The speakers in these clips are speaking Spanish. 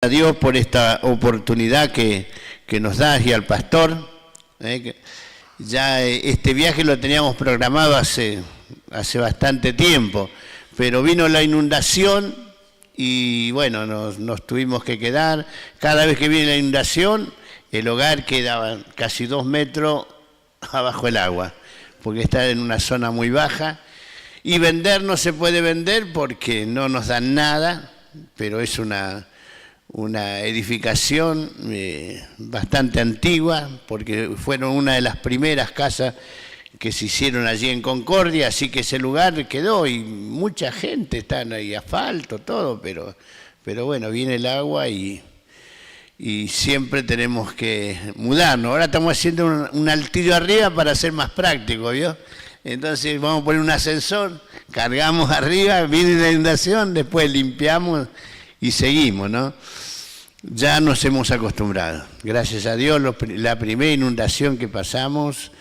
a Dios por esta oportunidad que nos da y al pastor. Ya este viaje lo teníamos programado hace bastante tiempo, pero vino la inundación y bueno, nos tuvimos que quedar. Cada vez que viene la inundación, el hogar quedaba casi 2 metros abajo del agua, porque está en una zona muy baja. Y vender no se puede vender porque no nos dan nada, pero es una edificación bastante antigua, porque fueron una de las primeras casas que se hicieron allí en Concordia, así que ese lugar quedó y mucha gente está ahí, asfalto, todo, pero bueno, viene el agua y siempre tenemos que mudarnos. Ahora estamos haciendo un altillo arriba para ser más práctico, ¿vio? Entonces vamos a poner un ascensor, cargamos arriba, viene la inundación, después limpiamos y seguimos, ¿no? Ya nos hemos acostumbrado. Gracias a Dios, la primera inundación que pasamos,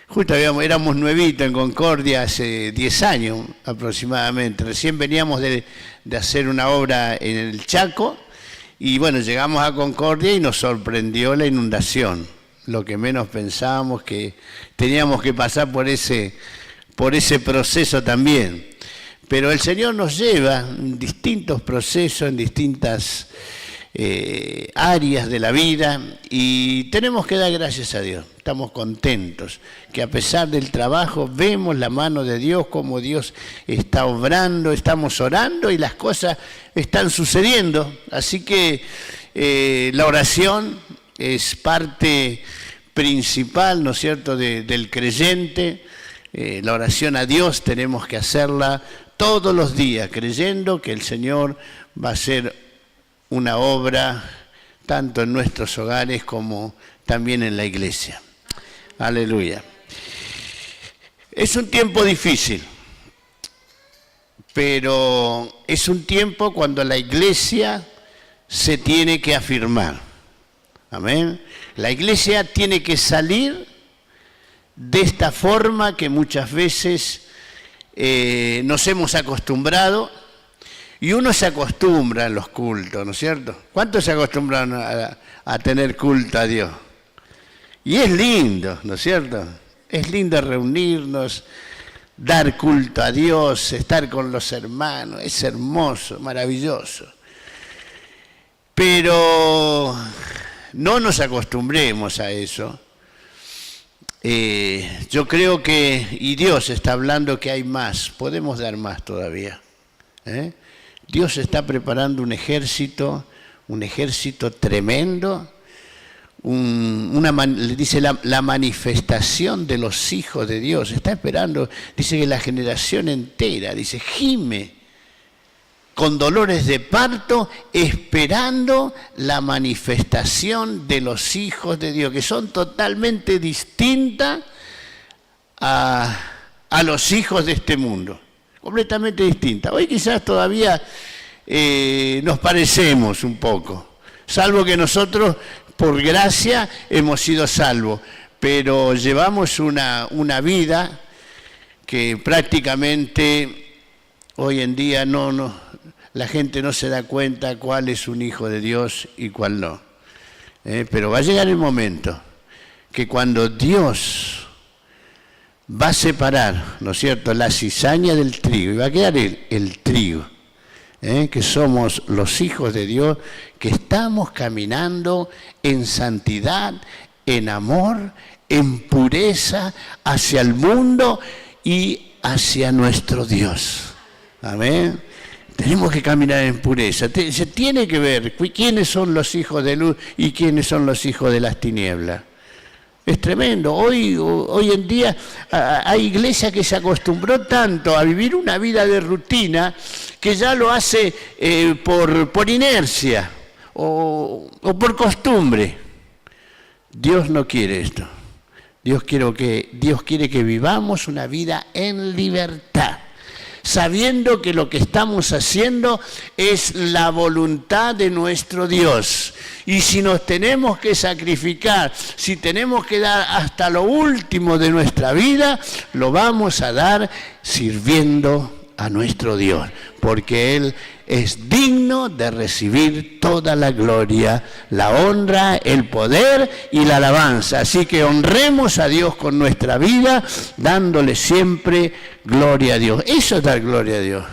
justo éramos nuevitos en Concordia hace 10 años aproximadamente. Recién veníamos de hacer una obra en el Chaco y bueno, llegamos a Concordia y nos sorprendió la inundación. Lo que menos pensábamos que teníamos que pasar por ese proceso también. Pero el Señor nos lleva en distintos procesos, en distintas áreas de la vida y tenemos que dar gracias a Dios. Estamos contentos que a pesar del trabajo vemos la mano de Dios, como Dios está obrando, estamos orando y las cosas están sucediendo. Así que la oración es parte principal, ¿no es cierto?, del creyente. La oración a Dios tenemos que hacerla todos los días, creyendo que el Señor va a hacer una obra tanto en nuestros hogares como también en la iglesia. Aleluya. Es un tiempo difícil, pero es un tiempo cuando la iglesia se tiene que afirmar. Amén. La iglesia tiene que salir de esta forma que muchas veces nos hemos acostumbrado, y uno se acostumbra a los cultos, ¿no es cierto? ¿Cuántos se acostumbran a tener culto a Dios? Y es lindo, ¿no es cierto? Es lindo reunirnos, dar culto a Dios, estar con los hermanos, es hermoso, maravilloso. Pero no nos acostumbremos a eso. Yo creo que, y Dios está hablando que hay más, podemos dar más todavía. Dios está preparando un ejército tremendo, dice la manifestación de los hijos de Dios. Está esperando, dice que la generación entera, dice, gime con dolores de parto, esperando la manifestación de los hijos de Dios, que son totalmente distintas a los hijos de este mundo, completamente distintas. Hoy quizás todavía nos parecemos un poco, salvo que nosotros, por gracia, hemos sido salvos, pero llevamos una vida que prácticamente hoy en día la gente no se da cuenta cuál es un hijo de Dios y cuál no. Pero va a llegar el momento que cuando Dios va a separar, ¿no es cierto?, la cizaña del trigo, y va a quedar el trigo, que somos los hijos de Dios, que estamos caminando en santidad, en amor, en pureza hacia el mundo y hacia nuestro Dios. Amén. Tenemos que caminar en pureza. Se tiene que ver quiénes son los hijos de luz y quiénes son los hijos de las tinieblas. Es tremendo. Hoy en día hay iglesia que se acostumbró tanto a vivir una vida de rutina que ya lo hace por inercia o por costumbre. Dios no quiere esto. Dios quiere que vivamos una vida en libertad, sabiendo que lo que estamos haciendo es la voluntad de nuestro Dios. Y si nos tenemos que sacrificar, si tenemos que dar hasta lo último de nuestra vida, lo vamos a dar sirviendo a nuestro Dios, porque Él es digno de recibir toda la gloria, la honra, el poder y la alabanza. Así que honremos a Dios con nuestra vida, dándole siempre gloria a Dios. Eso es dar gloria a Dios.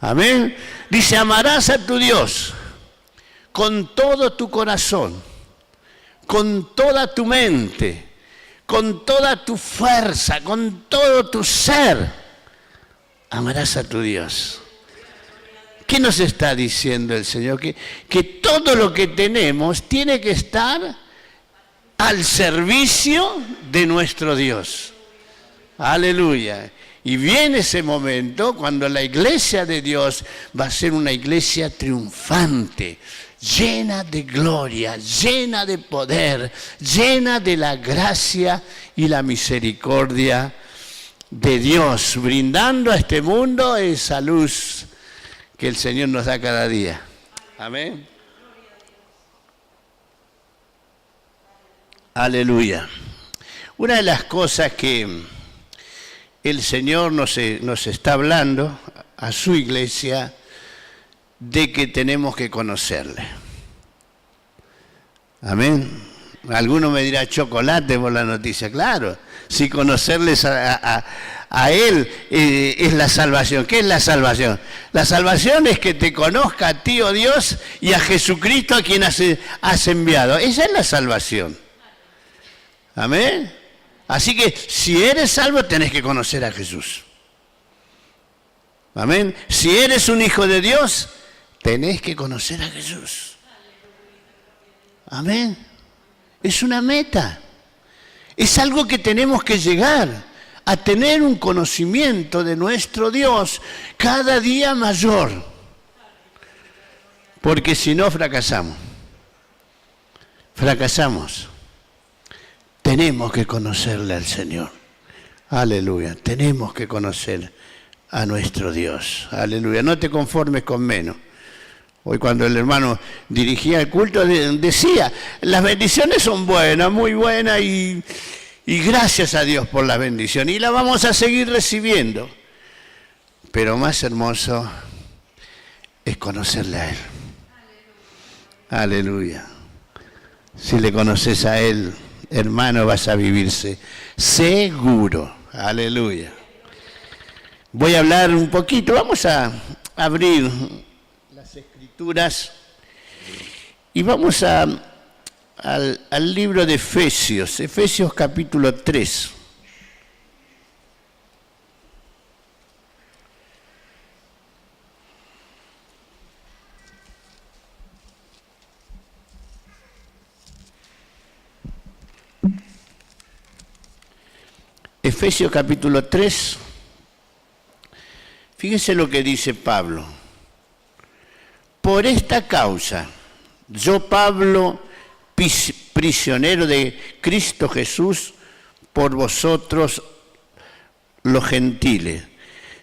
Amén. Dice, amarás a tu Dios con todo tu corazón, con toda tu mente, con toda tu fuerza, con todo tu ser. Amarás a tu Dios. ¿Qué nos está diciendo el Señor? Que todo lo que tenemos tiene que estar al servicio de nuestro Dios. Aleluya. Y viene ese momento cuando la iglesia de Dios va a ser una iglesia triunfante, llena de gloria, llena de poder, llena de la gracia y la misericordia de Dios, brindando a este mundo esa luz que el Señor nos da cada día. Amén. Aleluya. Una de las cosas que el Señor nos está hablando a su iglesia, de que tenemos que conocerle. Amén. Alguno me dirá chocolate por la noticia. Claro, si conocerles a Él es la salvación. ¿Qué es la salvación? La salvación es que te conozca a ti, oh Dios, y a Jesucristo a quien has enviado. Esa es la salvación. Amén. Así que si eres salvo tenés que conocer a Jesús. Amén. Si eres un hijo de Dios, tenés que conocer a Jesús. Amén. Es una meta. Es algo que tenemos que llegar a tener un conocimiento de nuestro Dios cada día mayor. Porque si no fracasamos. Fracasamos. Tenemos que conocerle al Señor. Aleluya. Tenemos que conocer a nuestro Dios. Aleluya. No te conformes con menos. Hoy cuando el hermano dirigía el culto decía, las bendiciones son buenas, muy buenas y gracias a Dios por las bendiciones. Y las vamos a seguir recibiendo. Pero más hermoso es conocerle a Él. Aleluya. Si le conoces a Él, hermano, vas a vivirse seguro. Aleluya. Voy a hablar un poquito, vamos a abrir las Escrituras y vamos al libro de Efesios, Efesios capítulo 3. Efesios capítulo 3, fíjense lo que dice Pablo. Por esta causa, yo Pablo, prisionero de Cristo Jesús, por vosotros los gentiles,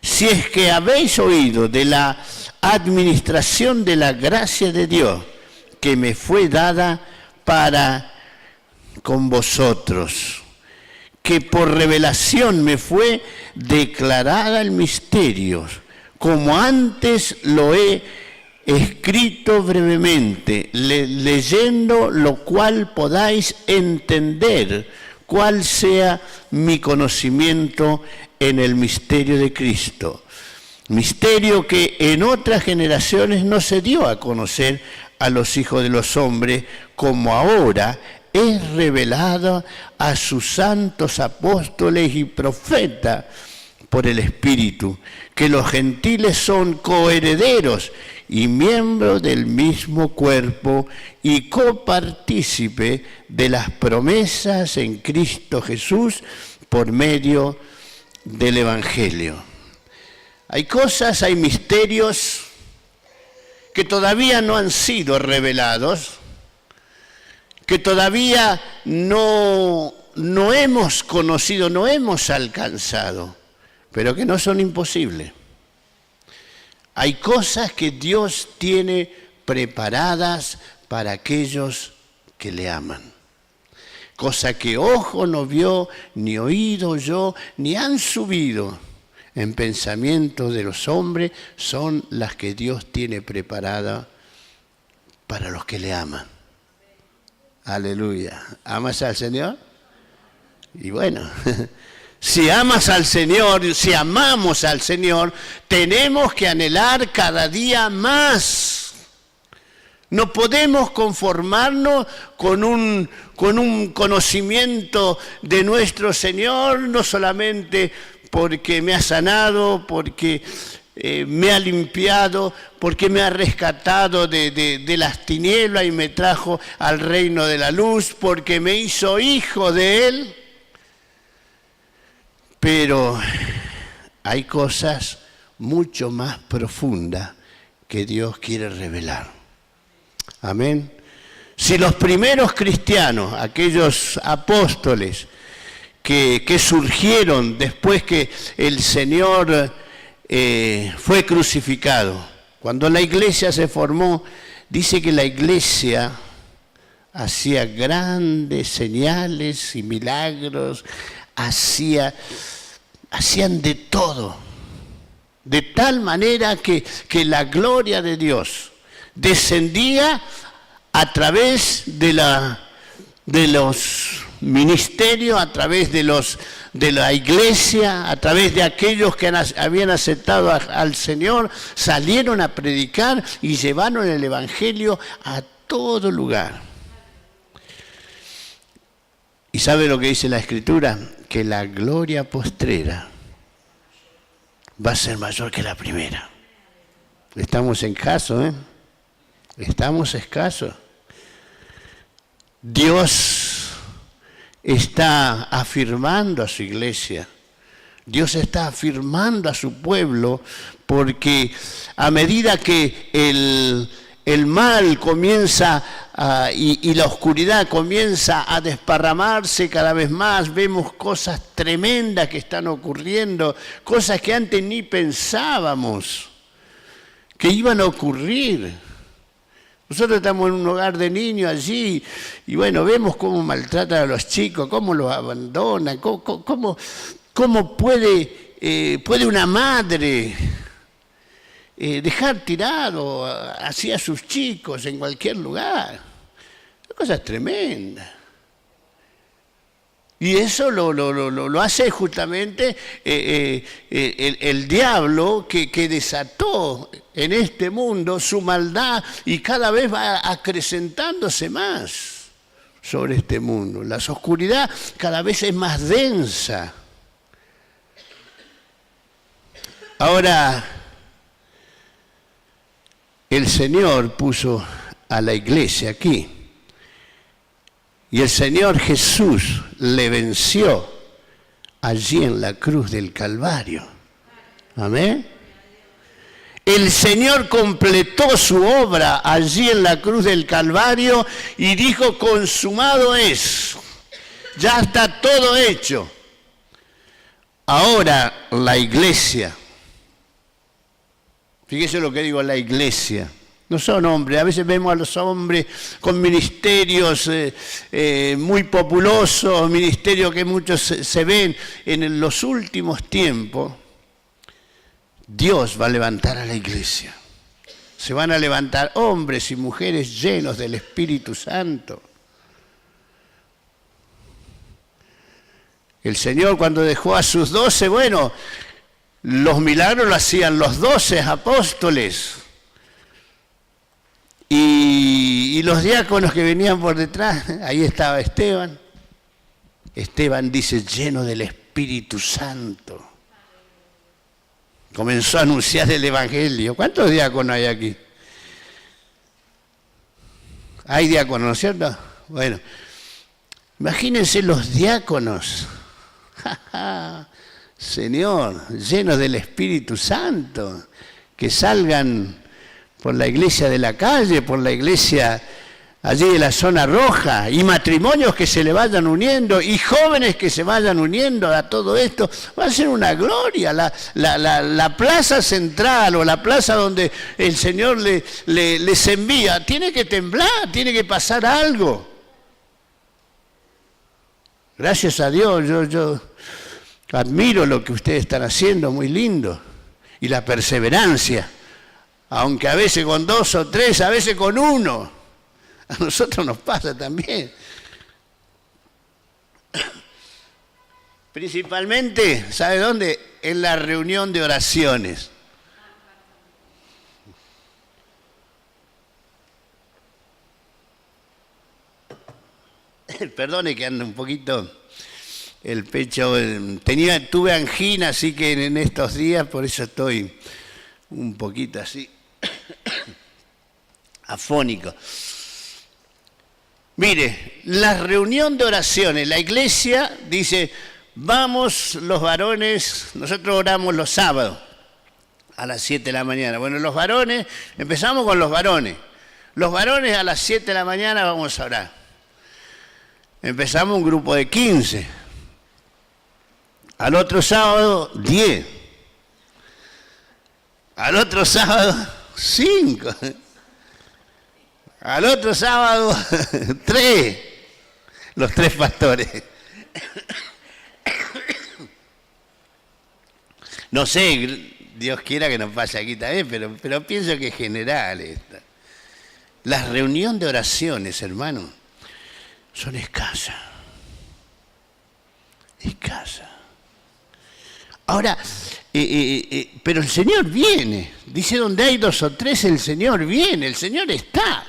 si es que habéis oído de la administración de la gracia de Dios que me fue dada para con vosotros, que por revelación me fue declarada el misterio, como antes lo he escrito brevemente, leyendo lo cual podáis entender cuál sea mi conocimiento en el misterio de Cristo. Misterio que en otras generaciones no se dio a conocer a los hijos de los hombres, como ahora es revelado a sus santos apóstoles y profetas por el Espíritu, que los gentiles son coherederos y miembros del mismo cuerpo y copartícipe de las promesas en Cristo Jesús por medio del Evangelio. Hay cosas, hay misterios que todavía no han sido revelados, que todavía no hemos conocido, no hemos alcanzado, pero que no son imposibles. Hay cosas que Dios tiene preparadas para aquellos que le aman. Cosa que ojo no vio, ni oído oyó, ni han subido en pensamientos de los hombres son las que Dios tiene preparadas para los que le aman. Aleluya. ¿Amas al Señor? Y bueno, si amas al Señor, si amamos al Señor, tenemos que anhelar cada día más. No podemos conformarnos con un conocimiento de nuestro Señor, no solamente porque me ha sanado, porque me ha limpiado, porque me ha rescatado de las tinieblas y me trajo al reino de la luz, porque me hizo hijo de Él. Pero hay cosas mucho más profundas que Dios quiere revelar. Amén. Si los primeros cristianos, aquellos apóstoles que surgieron después que el Señor fue crucificado, cuando la iglesia se formó, dice que la iglesia hacía grandes señales y milagros, hacían de todo, de tal manera que la gloria de Dios descendía a través de los ministerios, a través de la iglesia, a través de aquellos que habían aceptado al Señor, salieron a predicar y llevaron el Evangelio a todo lugar. ¿Y sabe lo que dice la Escritura? Que la gloria postrera va a ser mayor que la primera. Estamos en caso, ¿eh? Estamos escasos. Dios está afirmando a su iglesia. Dios está afirmando a su pueblo, porque a medida que el mal comienza y la oscuridad comienza a desparramarse cada vez más, vemos cosas tremendas que están ocurriendo, cosas que antes ni pensábamos que iban a ocurrir. Nosotros estamos en un hogar de niños allí y bueno, vemos cómo maltratan a los chicos, cómo los abandonan, cómo puede una madre dejar tirado así a sus chicos en cualquier lugar. Son cosas tremendas. Y eso lo hace justamente el diablo que desató en este mundo su maldad y cada vez va acrecentándose más sobre este mundo. La oscuridad cada vez es más densa. Ahora, el Señor puso a la iglesia aquí. Y el Señor Jesús le venció allí en la cruz del Calvario. Amén. El Señor completó su obra allí en la cruz del Calvario y dijo: consumado es. Ya está todo hecho. Ahora la iglesia. Fíjese lo que digo, la iglesia. No son hombres, a veces vemos a los hombres con ministerios muy populosos, ministerios que muchos se ven en los últimos tiempos. Dios va a levantar a la iglesia. Se van a levantar hombres y mujeres llenos del Espíritu Santo. El Señor, cuando dejó a sus 12, bueno, los milagros lo hacían los 12 apóstoles. Y los diáconos que venían por detrás, ahí estaba Esteban. Esteban dice, lleno del Espíritu Santo. Comenzó a anunciar el Evangelio. ¿Cuántos diáconos hay aquí? ¿Hay diáconos, no es cierto? Bueno, imagínense los diáconos. Señor, llenos del Espíritu Santo, que salgan por la iglesia de la calle, por la iglesia allí de la zona roja, y matrimonios que se le vayan uniendo, y jóvenes que se vayan uniendo a todo esto. Va a ser una gloria. La plaza central o la plaza donde el Señor les envía, tiene que temblar, tiene que pasar algo. Gracias a Dios, Admiro lo que ustedes están haciendo, muy lindo. Y la perseverancia, aunque a veces con 2 o 3, a veces con 1. A nosotros nos pasa también. Principalmente, ¿sabe dónde? En la reunión de oraciones. Perdone que ando un poquito el pecho. Tuve angina, así que en estos días, por eso estoy un poquito así, afónico. Mire, la reunión de oraciones, la iglesia dice, vamos los varones, nosotros oramos los sábados a las 7 de la mañana. Bueno, los varones, empezamos con los varones. Los varones a las 7 de la mañana vamos a orar. Empezamos un grupo de 15. Al otro sábado, 10. Al otro sábado, 5. Al otro sábado, 3. Los 3 pastores. No sé, Dios quiera que nos pase aquí también, pero pienso que es general esta. Las reuniones de oraciones, hermano, son escasas. Escasas. Ahora, pero el Señor viene. Dice, donde hay 2 o 3, el Señor viene, el Señor está.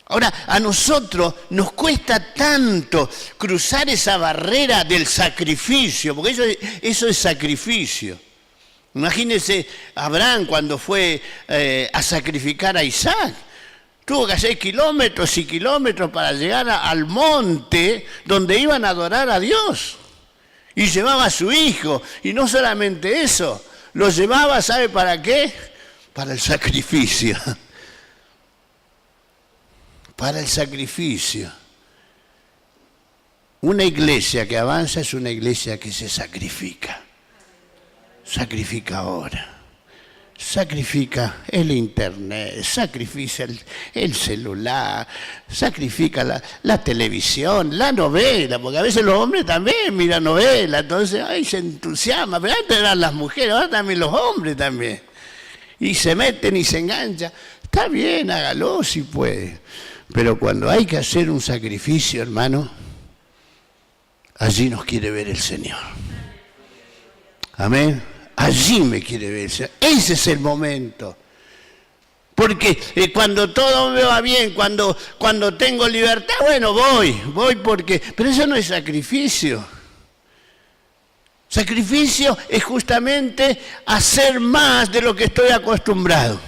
Ahora, a nosotros nos cuesta tanto cruzar esa barrera del sacrificio, porque eso es sacrificio. Imagínense Abraham cuando fue a sacrificar a Isaac. Tuvo que hacer kilómetros y kilómetros para llegar al monte donde iban a adorar a Dios. Y llevaba a su hijo. Y no solamente eso, lo llevaba, ¿sabe para qué? Para el sacrificio. Para el sacrificio. Una iglesia que avanza es una iglesia que se sacrifica. Sacrifica ahora. Sacrifica el internet, sacrifica el celular, sacrifica la televisión, la novela, porque a veces los hombres también miran novela, entonces ay, se entusiasman, pero antes eran las mujeres, ahora también los hombres también. Y se meten y se enganchan. Está bien, hágalo si puede. Pero cuando hay que hacer un sacrificio, hermano, allí nos quiere ver el Señor. Amén. Allí me quiere ver. Ese es el momento. Porque cuando todo me va bien, cuando tengo libertad, bueno, voy porque... Pero eso no es sacrificio. Sacrificio es justamente hacer más de lo que estoy acostumbrado.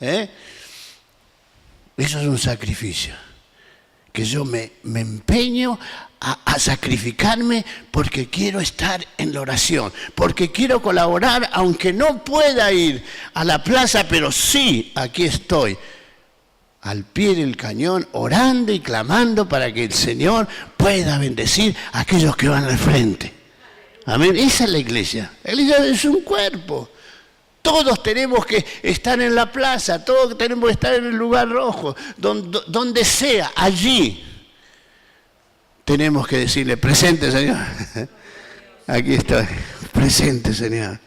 Eso es un sacrificio. Que yo me empeño a sacrificarme porque quiero estar en la oración, porque quiero colaborar, aunque no pueda ir a la plaza, pero sí, aquí estoy, al pie del cañón, orando y clamando para que el Señor pueda bendecir a aquellos que van al frente. Amén. Esa es la iglesia. La iglesia es un cuerpo. Todos tenemos que estar en la plaza, todos tenemos que estar en el lugar rojo, donde sea, allí. Tenemos que decirle, presente, Señor. Aquí estoy, presente, Señor.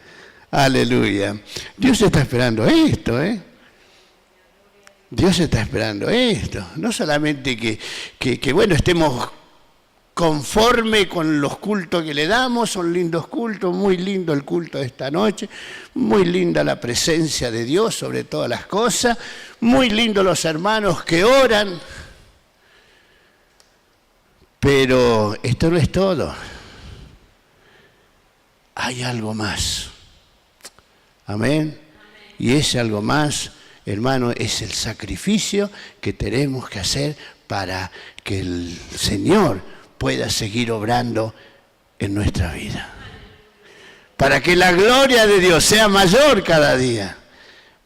Aleluya. Dios está esperando esto, Dios está esperando esto. No solamente que bueno, estemos conforme con los cultos que le damos, son lindos cultos, muy lindo el culto de esta noche, muy linda la presencia de Dios sobre todas las cosas, muy lindos los hermanos que oran. Pero esto no es todo. Hay algo más. Amén. Y ese algo más, hermano, es el sacrificio que tenemos que hacer para que el Señor pueda seguir obrando en nuestra vida. Para que la gloria de Dios sea mayor cada día.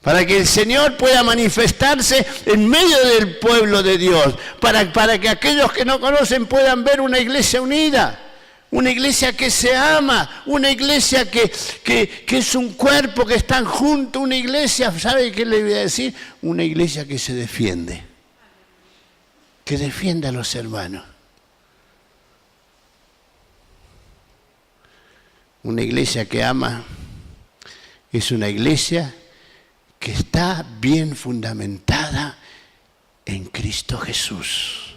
Para que el Señor pueda manifestarse en medio del pueblo de Dios, para que aquellos que no conocen puedan ver una iglesia unida, una iglesia que se ama, una iglesia que es un cuerpo, que están juntos, una iglesia, ¿sabe qué le voy a decir? Una iglesia que se defiende, que defiende a los hermanos. Una iglesia que ama es una iglesia que está bien fundamentada en Cristo Jesús,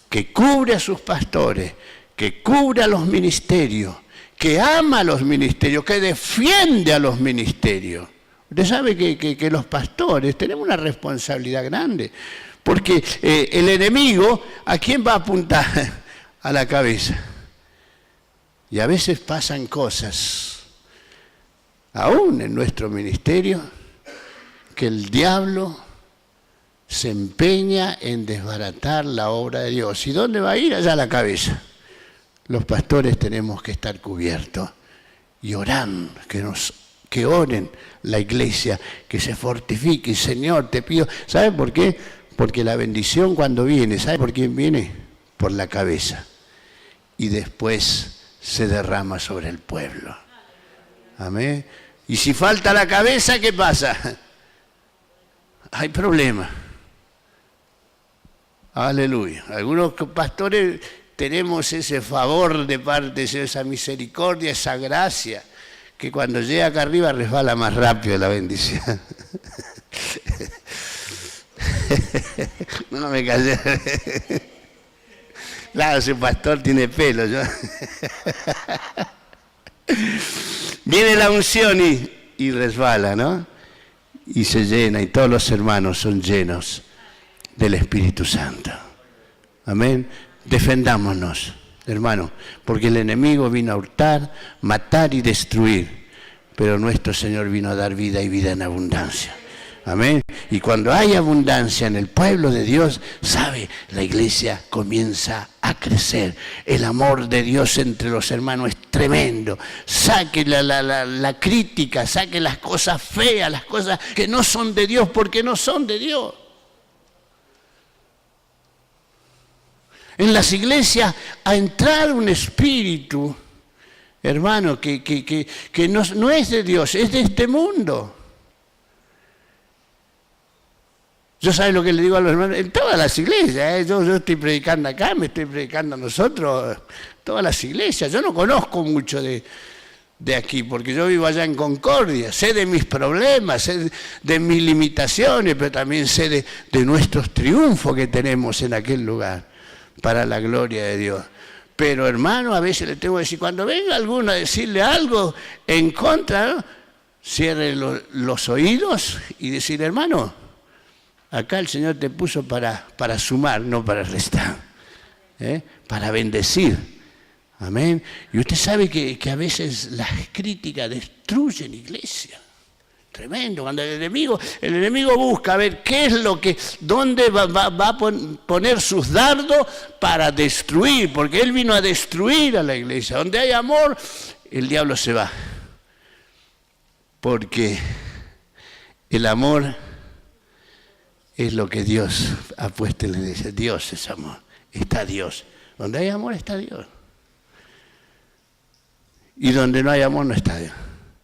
que cubre a sus pastores, que cubre a los ministerios, que ama a los ministerios, que defiende a los ministerios. Usted sabe que los pastores tenemos una responsabilidad grande, porque el enemigo, ¿a quién va a apuntar? A la cabeza. Y a veces pasan cosas, aún en nuestro ministerio, que el diablo se empeña en desbaratar la obra de Dios. ¿Y dónde va a ir? Allá a la cabeza. Los pastores tenemos que estar cubiertos y orando, que oren la iglesia, que se fortifique. Señor, te pido. ¿Sabe por qué? Porque la bendición cuando viene, ¿sabe por quién viene? Por la cabeza. Y después se derrama sobre el pueblo. Amén. Y si falta la cabeza, ¿qué pasa? Hay problema. Aleluya. Algunos pastores tenemos ese favor de parte de Dios, esa misericordia, esa gracia, que cuando llega acá arriba resbala más rápido la bendición. No me callé. Claro, ese pastor tiene pelo. ¿Yo? Viene la unción y resbala, ¿no? Y se llena, y todos los hermanos son llenos del Espíritu Santo. Amén. Defendámonos, hermano, porque el enemigo vino a hurtar, matar y destruir, pero nuestro Señor vino a dar vida y vida en abundancia. Amén. Y cuando hay abundancia en el pueblo de Dios, ¿sabe? La iglesia comienza a crecer. El amor de Dios entre los hermanos es tremendo. Saque la crítica, saque las cosas feas, las cosas que no son de Dios, porque no son de Dios. En las iglesias ha entrado un espíritu, hermano, que no es de Dios, es de este mundo. Yo sabe lo que le digo a los hermanos, en todas las iglesias, yo estoy predicando acá, me estoy predicando a nosotros, todas las iglesias. Yo no conozco mucho de aquí, porque yo vivo allá en Concordia, sé de mis problemas, sé de mis limitaciones, pero también sé de nuestros triunfos que tenemos en aquel lugar, para la gloria de Dios. Pero hermano, a veces le tengo que decir, cuando venga alguno a decirle algo en contra, ¿no? Cierre los oídos y decir, hermano, acá el Señor te puso para sumar, no para restar, para bendecir. Amén. Y usted sabe que a veces las críticas destruyen iglesia. Tremendo. Cuando el enemigo busca ver qué es dónde va a poner sus dardos para destruir, porque él vino a destruir a la iglesia. Donde hay amor, el diablo se va. Porque el amor es lo que Dios ha puesto en la iglesia. Dios es amor. Está Dios. Donde hay amor está Dios. Y donde no hay amor no está Dios.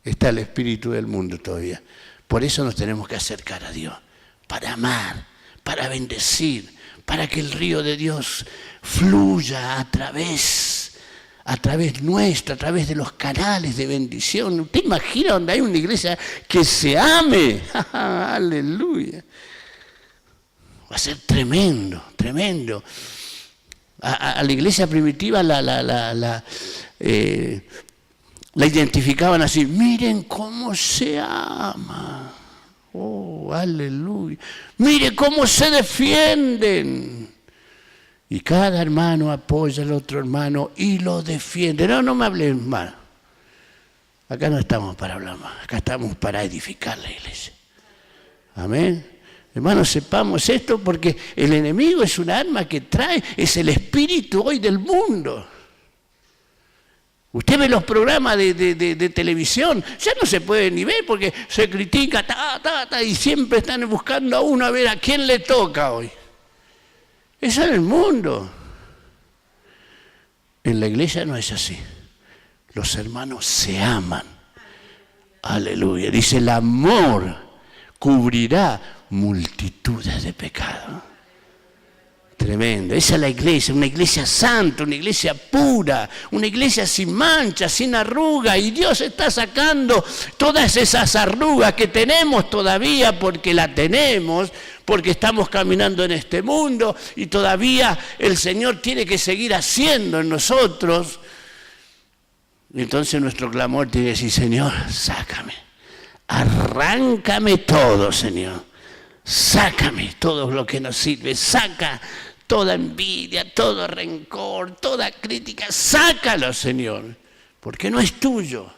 Está el espíritu del mundo todavía. Por eso nos tenemos que acercar a Dios. Para amar, para bendecir, para que el río de Dios fluya a través nuestro, a través de los canales de bendición. ¿Usted imagina donde hay una iglesia que se ame? Aleluya. Va a ser tremendo, tremendo. A la iglesia primitiva la identificaban así: miren cómo se ama. Oh, aleluya. Mire cómo se defienden. Y cada hermano apoya al otro hermano y lo defiende. No me hablen mal. Acá no estamos para hablar mal. Acá estamos para edificar la iglesia. Amén. Hermanos, sepamos esto, porque el enemigo es un arma que trae, es el espíritu hoy del mundo. Usted ve los programas de televisión, ya no se puede ni ver porque se critica, y siempre están buscando a uno a ver a quién le toca hoy. Eso es el mundo. En la iglesia no es así. Los hermanos se aman. Aleluya. Dice, el amor cubrirá multitudes de pecados. Tremendo. Esa es la iglesia, una iglesia santa, una iglesia pura, una iglesia sin mancha, sin arruga. Y Dios está sacando todas esas arrugas que tenemos todavía, porque la tenemos, porque estamos caminando en este mundo y todavía el Señor tiene que seguir haciendo en nosotros. Entonces nuestro clamor tiene que decir: Señor, sácame, arráncame todo, Señor. Sácame todo lo que nos sirve, saca toda envidia, todo rencor, toda crítica, sácalo, Señor, porque no es tuyo.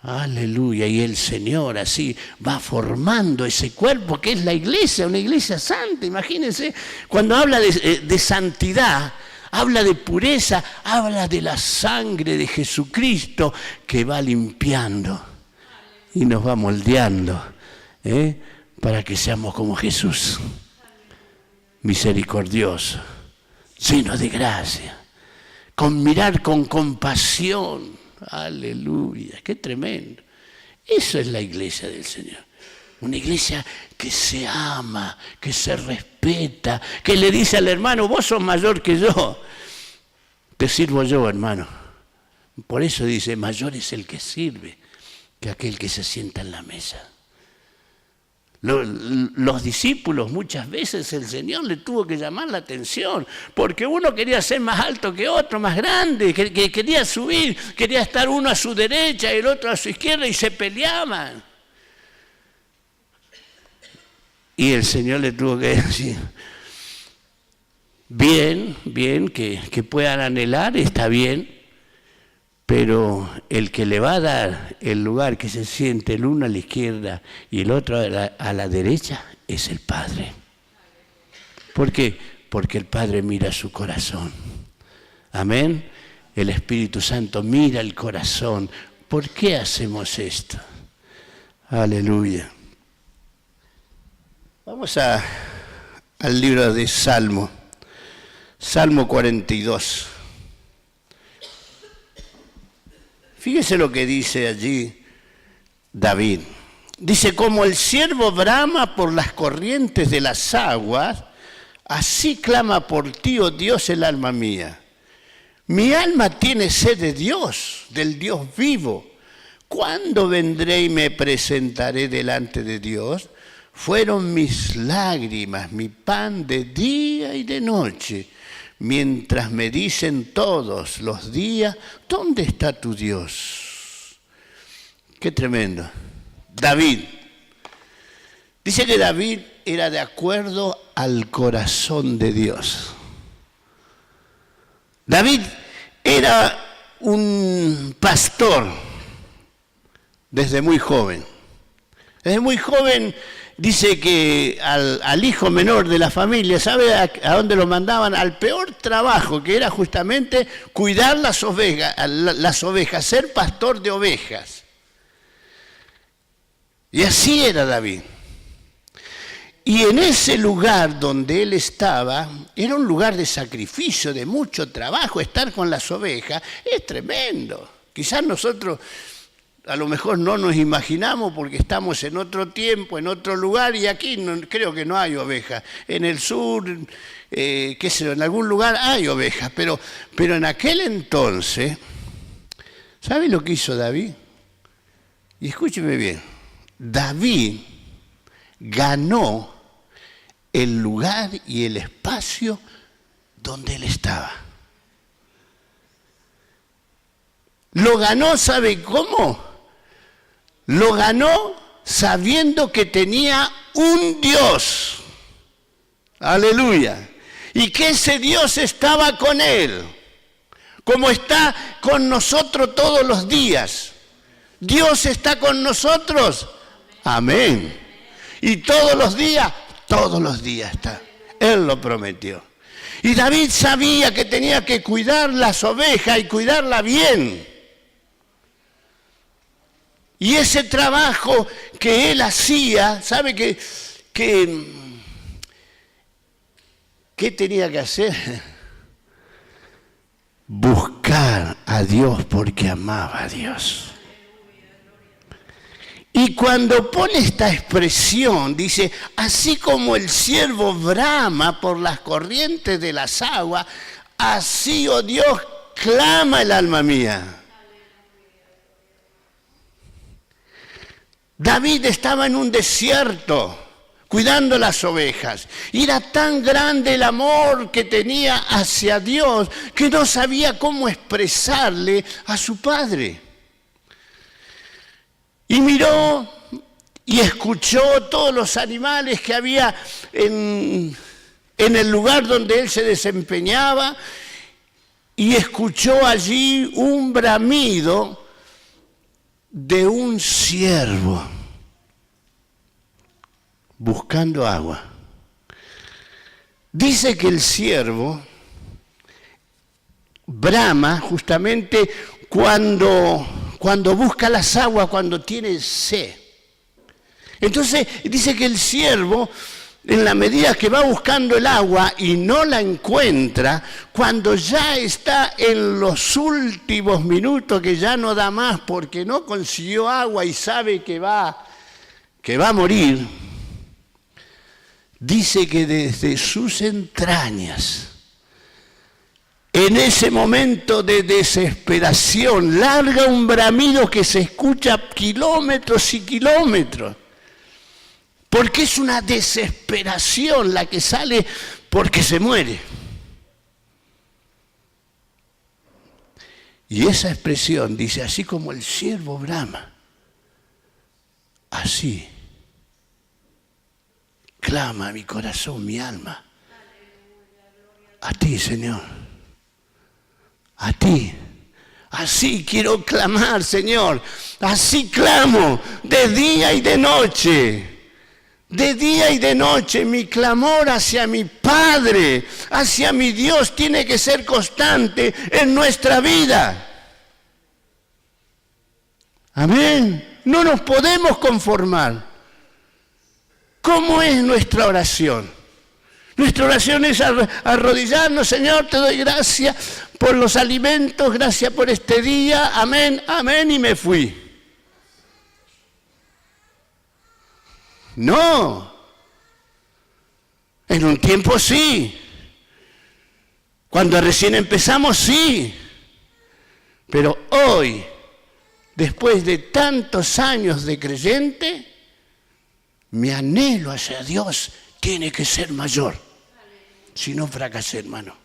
Aleluya. Y el Señor así va formando ese cuerpo que es la iglesia, una iglesia santa. Imagínense, cuando habla de santidad, habla de pureza, habla de la sangre de Jesucristo que va limpiando y nos va moldeando, para que seamos como Jesús, misericordioso, lleno de gracia, con mirar con compasión. Aleluya, qué tremendo. Eso es la iglesia del Señor. Una iglesia que se ama, que se respeta, que le dice al hermano: vos sos mayor que yo, te sirvo yo, hermano. Por eso dice: mayor es el que sirve que aquel que se sienta en la mesa. Los discípulos, muchas veces el Señor le tuvo que llamar la atención, porque uno quería ser más alto que otro, más grande, que quería subir, quería estar uno a su derecha y el otro a su izquierda, y se peleaban. Y el Señor le tuvo que decir: bien, que puedan anhelar, está bien, pero el que le va a dar el lugar que se siente el uno a la izquierda y el otro a la derecha es el Padre. ¿Por qué? Porque el Padre mira su corazón. Amén. El Espíritu Santo mira el corazón. ¿Por qué hacemos esto? Aleluya. Vamos al libro de Salmo 42. Fíjese lo que dice allí David. Dice: como el ciervo brama por las corrientes de las aguas, así clama por ti, oh Dios, el alma mía. Mi alma tiene sed de Dios, del Dios vivo. ¿Cuándo vendré y me presentaré delante de Dios? Fueron mis lágrimas, mi pan de día y de noche, mientras me dicen todos los días: ¿dónde está tu Dios? Qué tremendo. David. Dice que David era de acuerdo al corazón de Dios. David era un pastor desde muy joven. Desde muy joven. Dice que al hijo menor de la familia, ¿sabe a dónde lo mandaban? Al peor trabajo, que era justamente cuidar las ovejas, ser pastor de ovejas. Y así era David. Y en ese lugar donde él estaba, era un lugar de sacrificio, de mucho trabajo. Estar con las ovejas es tremendo. Quizás nosotros a lo mejor no nos imaginamos porque estamos en otro tiempo, en otro lugar, y aquí creo que no hay ovejas. En el sur, qué sé yo, en algún lugar hay ovejas, pero en aquel entonces, ¿sabe lo que hizo David? Y escúcheme bien, David ganó el lugar y el espacio donde él estaba. Lo ganó, ¿sabe cómo? Lo ganó sabiendo que tenía un Dios. Aleluya. Y que ese Dios estaba con él, como está con nosotros todos los días. Dios está con nosotros. Amén. Y todos los días está. Él lo prometió. Y David sabía que tenía que cuidar las ovejas y cuidarla bien. Y ese trabajo que él hacía, ¿sabe qué tenía que hacer? Buscar a Dios porque amaba a Dios. Y cuando pone esta expresión, dice, así como el ciervo brama por las corrientes de las aguas, así, oh Dios, clama el alma mía. David estaba en un desierto, cuidando las ovejas. Y era tan grande el amor que tenía hacia Dios que no sabía cómo expresarle a su padre. Y miró y escuchó todos los animales que había en el lugar donde él se desempeñaba y escuchó allí un bramido de un ciervo buscando agua. Dice que el ciervo brama justamente cuando busca las aguas, cuando tiene sed. Entonces dice que el ciervo, en la medida que va buscando el agua y no la encuentra, cuando ya está en los últimos minutos, que ya no da más porque no consiguió agua y sabe que va a morir, dice que desde sus entrañas, en ese momento de desesperación, larga un bramido que se escucha kilómetros y kilómetros. Porque es una desesperación la que sale porque se muere. Y esa expresión dice, así como el ciervo brama, así clama mi corazón, mi alma. A ti, Señor. A ti. Así quiero clamar, Señor. Así clamo de día y de noche. De día y de noche mi clamor hacia mi Padre, hacia mi Dios, tiene que ser constante en nuestra vida. Amén. No nos podemos conformar. ¿Cómo es nuestra oración? Nuestra oración es arrodillarnos, Señor, te doy gracias por los alimentos, gracias por este día, amén, amén, y me fui. No, en un tiempo sí, cuando recién empezamos sí, pero hoy, después de tantos años de creyente, mi anhelo hacia Dios tiene que ser mayor, si no fracasé, hermano.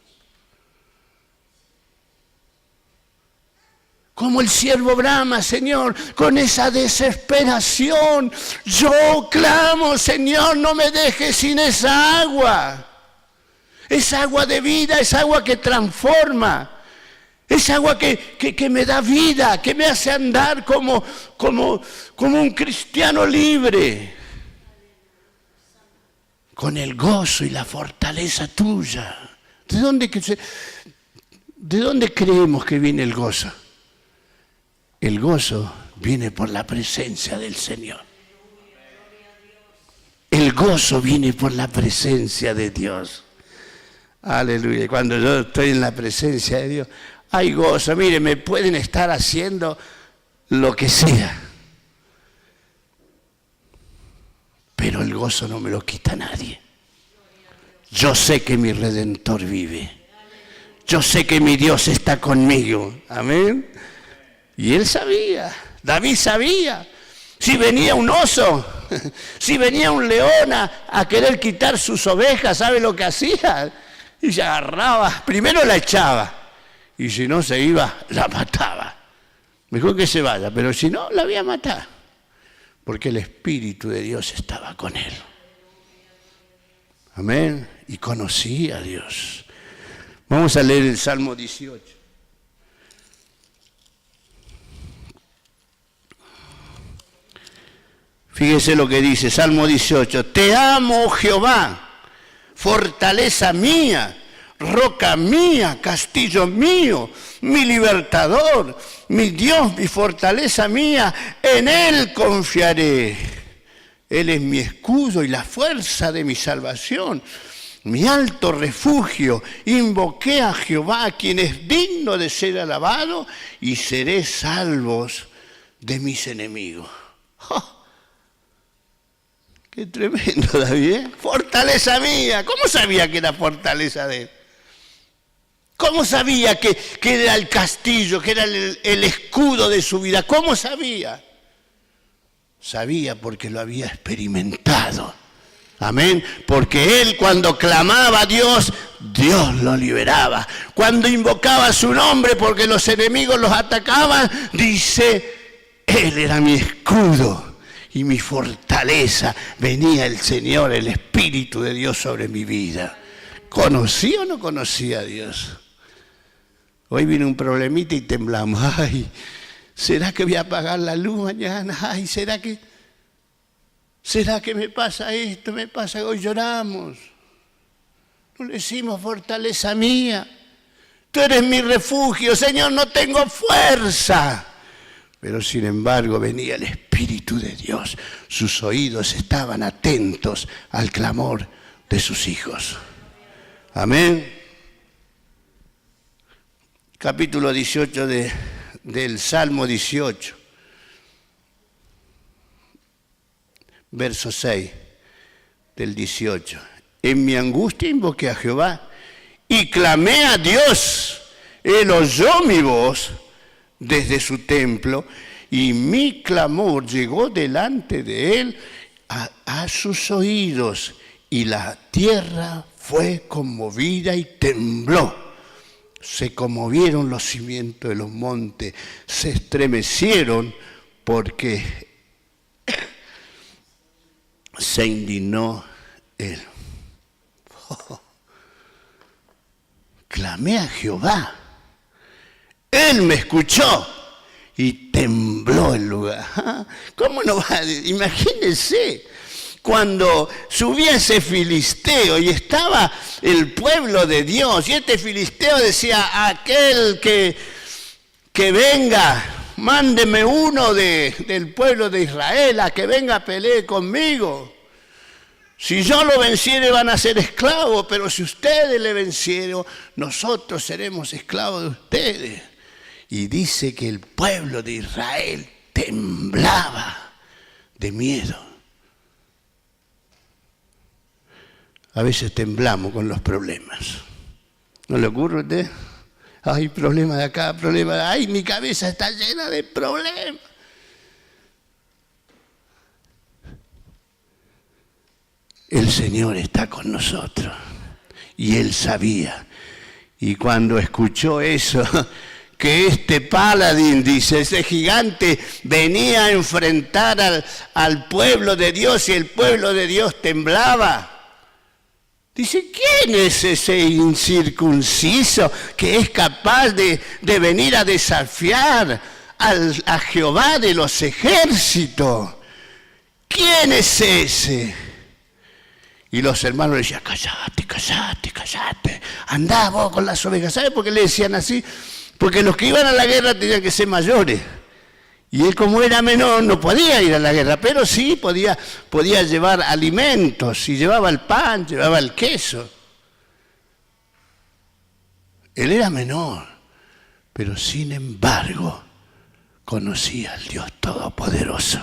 Como el siervo brama, Señor, con esa desesperación. Yo clamo, Señor, no me dejes sin esa agua. Es agua de vida, es agua que transforma. Es agua que me da vida, que me hace andar como un cristiano libre. Con el gozo y la fortaleza tuya. ¿De dónde creemos que viene el gozo? El gozo viene por la presencia del Señor. El gozo viene por la presencia de Dios. Aleluya. Cuando yo estoy en la presencia de Dios, hay gozo. Mire, me pueden estar haciendo lo que sea, pero el gozo no me lo quita nadie. Yo sé que mi Redentor vive. Yo sé que mi Dios está conmigo. Amén. Y él sabía, David sabía, si venía un oso, si venía un león a querer quitar sus ovejas, ¿sabe lo que hacía? Y se agarraba, primero la echaba, y si no se iba, la mataba. Mejor que se vaya, pero si no, la voy a matar, porque el Espíritu de Dios estaba con él. Amén, y conocía a Dios. Vamos a leer el Salmo 18. Fíjese lo que dice, Salmo 18. Te amo, Jehová, fortaleza mía, roca mía, castillo mío, mi libertador, mi Dios, mi fortaleza mía, en Él confiaré. Él es mi escudo y la fuerza de mi salvación, mi alto refugio. Invoqué a Jehová, quien es digno de ser alabado, y seré salvos de mis enemigos. ¡Oh! Qué tremendo, David, ¿eh? Fortaleza mía. ¿Cómo sabía que era fortaleza de él? ¿Cómo sabía que era el castillo, que era el escudo de su vida? ¿Cómo sabía? Sabía porque lo había experimentado. Amén. Porque él cuando clamaba a Dios, Dios lo liberaba. Cuando invocaba su nombre porque los enemigos los atacaban, dice, él era mi escudo y mi fortaleza. Venía el Señor, el Espíritu de Dios sobre mi vida. ¿Conocía o no conocía a Dios? Hoy viene un problemita y temblamos. Ay, ¿será que voy a apagar la luz mañana? Ay, ¿será que me pasa esto? Me pasa, hoy lloramos. No le decimos fortaleza mía. Tú eres mi refugio, Señor, no tengo fuerza. Pero sin embargo venía el Espíritu de Dios. Sus oídos estaban atentos al clamor de sus hijos. Amén. Capítulo 18 del Salmo 18. Verso 6 del 18. En mi angustia invoqué a Jehová y clamé a Dios. Él oyó mi voz desde su templo y mi clamor llegó delante de él a sus oídos y la tierra fue conmovida y tembló. Se conmovieron los cimientos de los montes, se estremecieron porque se indignó él. Clamé a Jehová, él me escuchó y tembló el lugar. ¿Cómo no va? Imagínense, cuando subía ese filisteo y estaba el pueblo de Dios, y este filisteo decía, aquel que venga, mándeme uno del pueblo de Israel a que venga a pelear conmigo. Si yo lo venciere van a ser esclavos, pero si ustedes le vencieron, nosotros seremos esclavos de ustedes. Y dice que el pueblo de Israel temblaba de miedo. A veces temblamos con los problemas. ¿No le ocurre a usted? Ay, problema de acá, problema de... Ay, mi cabeza está llena de problemas. El Señor está con nosotros. Y Él sabía. Y cuando escuchó eso, que este paladín, dice, ese gigante, venía a enfrentar al pueblo de Dios y el pueblo de Dios temblaba. Dice, ¿quién es ese incircunciso que es capaz de venir a desafiar a Jehová de los ejércitos? ¿Quién es ese? Y los hermanos le decían, cállate, cállate, cállate. Andá vos con las ovejas. ¿Sabe por qué le decían así? Porque los que iban a la guerra tenían que ser mayores. Y él, como era menor, no podía ir a la guerra, pero sí podía llevar alimentos, y llevaba el pan, llevaba el queso. Él era menor, pero sin embargo conocía al Dios Todopoderoso.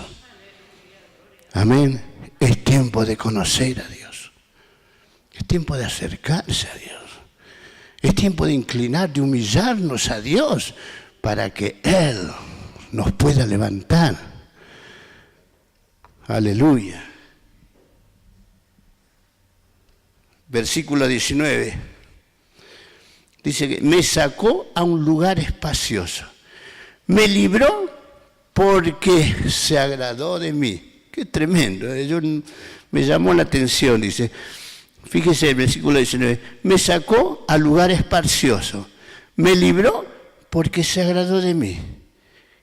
Amén. Es tiempo de conocer a Dios. Es tiempo de acercarse a Dios. Es tiempo de inclinar, de humillarnos a Dios para que Él nos pueda levantar. Aleluya. Versículo 19. Dice que me sacó a un lugar espacioso. Me libró porque se agradó de mí. Qué tremendo. Me llamó la atención, dice. Fíjese el versículo 19. Me sacó a lugar espacioso. Me libró porque se agradó de mí.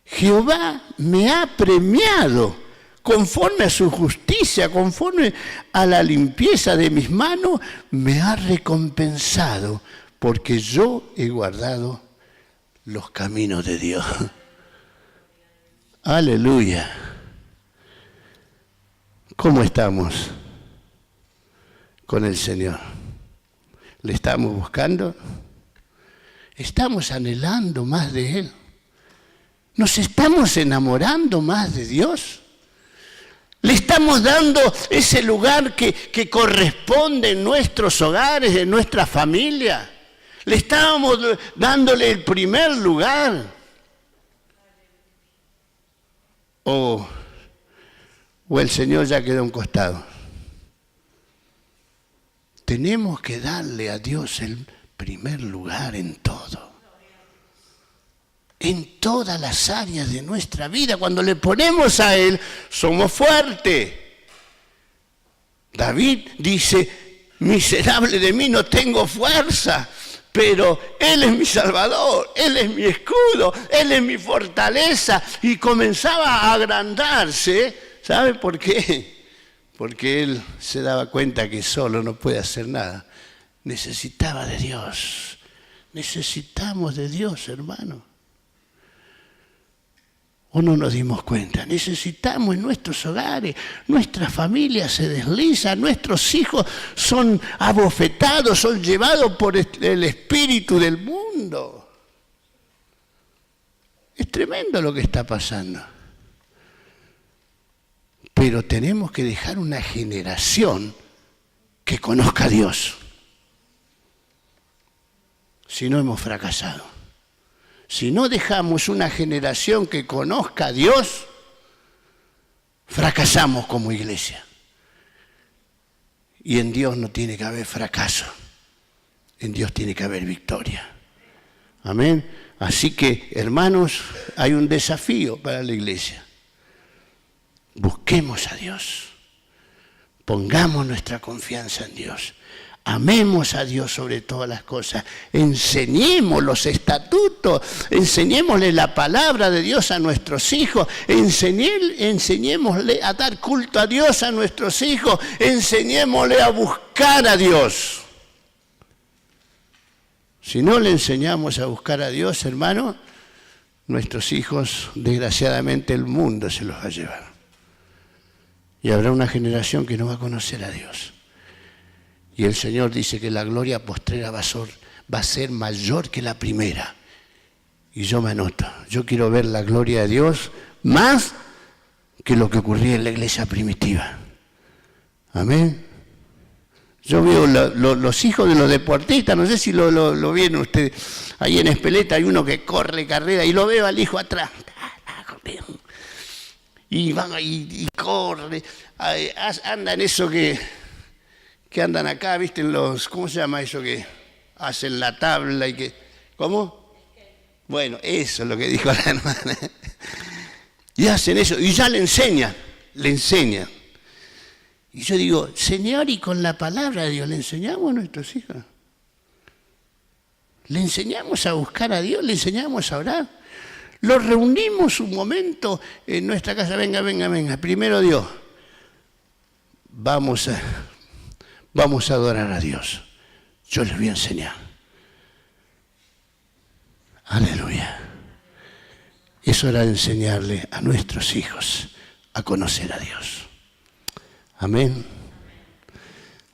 Jehová me ha premiado conforme a su justicia, conforme a la limpieza de mis manos, me ha recompensado, porque yo he guardado los caminos de Dios. Aleluya. ¿Cómo estamos con el Señor? ¿Le estamos buscando? ¿Estamos anhelando más de Él? ¿Nos estamos enamorando más de Dios? Le estamos dando ese lugar que corresponde en nuestros hogares, en nuestra familia. Le estamos dándole el primer lugar. O el Señor ya quedó a un costado. Tenemos que darle a Dios el primer lugar en todo. En todas las áreas de nuestra vida. Cuando le ponemos a Él, somos fuertes. David dice, miserable de mí, no tengo fuerza, pero Él es mi Salvador, Él es mi escudo, Él es mi fortaleza. Y comenzaba a agrandarse. ¿Sabe por qué? Porque Él se daba cuenta que solo no puede hacer nada. Necesitaba de Dios. Necesitamos de Dios, hermano. ¿O no nos dimos cuenta? Necesitamos en nuestros hogares, nuestra familia se desliza, nuestros hijos son abofetados, son llevados por el espíritu del mundo. Es tremendo lo que está pasando. Pero tenemos que dejar una generación que conozca a Dios. Si no, hemos fracasado. Si no dejamos una generación que conozca a Dios, fracasamos como iglesia. Y en Dios no tiene que haber fracaso. En Dios tiene que haber victoria. Amén. Así que, hermanos, hay un desafío para la iglesia. Busquemos a Dios. Pongamos nuestra confianza en Dios. Amemos a Dios sobre todas las cosas. Enseñemos los estatutos. Enseñémosle la palabra de Dios a nuestros hijos. Enseñémosle a dar culto a Dios a nuestros hijos. Enseñémosle a buscar a Dios. Si no le enseñamos a buscar a Dios, hermano, nuestros hijos, desgraciadamente, el mundo se los va a llevar. Y habrá una generación que no va a conocer a Dios. Y el Señor dice que la gloria postrera va a ser mayor que la primera. Y yo me anoto. Yo quiero ver la gloria de Dios más que lo que ocurría en la iglesia primitiva. Amén. Yo veo los hijos de los deportistas, no sé si lo vieron ustedes. Ahí en Espeleta hay uno que corre carrera y lo veo al hijo atrás. Y van y corre. Anda en eso que andan acá, ¿viste? ¿Cómo se llama eso que hacen la tabla y que... ¿Cómo? Bueno, eso es lo que dijo la hermana. Y hacen eso, y ya le enseñan. Y yo digo, Señor, y con la palabra de Dios, ¿le enseñamos a nuestros hijos? ¿Le enseñamos a buscar a Dios? ¿Le enseñamos a orar? Los reunimos un momento en nuestra casa, venga, primero Dios. Vamos a adorar a Dios. Yo les voy a enseñar. Aleluya. Es hora de enseñarle a nuestros hijos a conocer a Dios. Amén.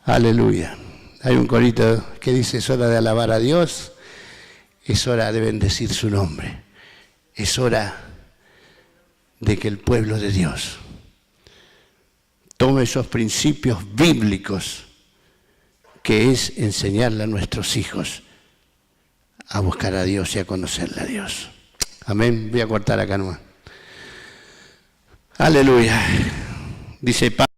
Aleluya. Hay un corito que dice, es hora de alabar a Dios, es hora de bendecir su nombre, es hora de que el pueblo de Dios tome esos principios bíblicos que es enseñarle a nuestros hijos a buscar a Dios y a conocerle a Dios. Amén. Voy a cortar acá nomás. Aleluya. Dice Pablo.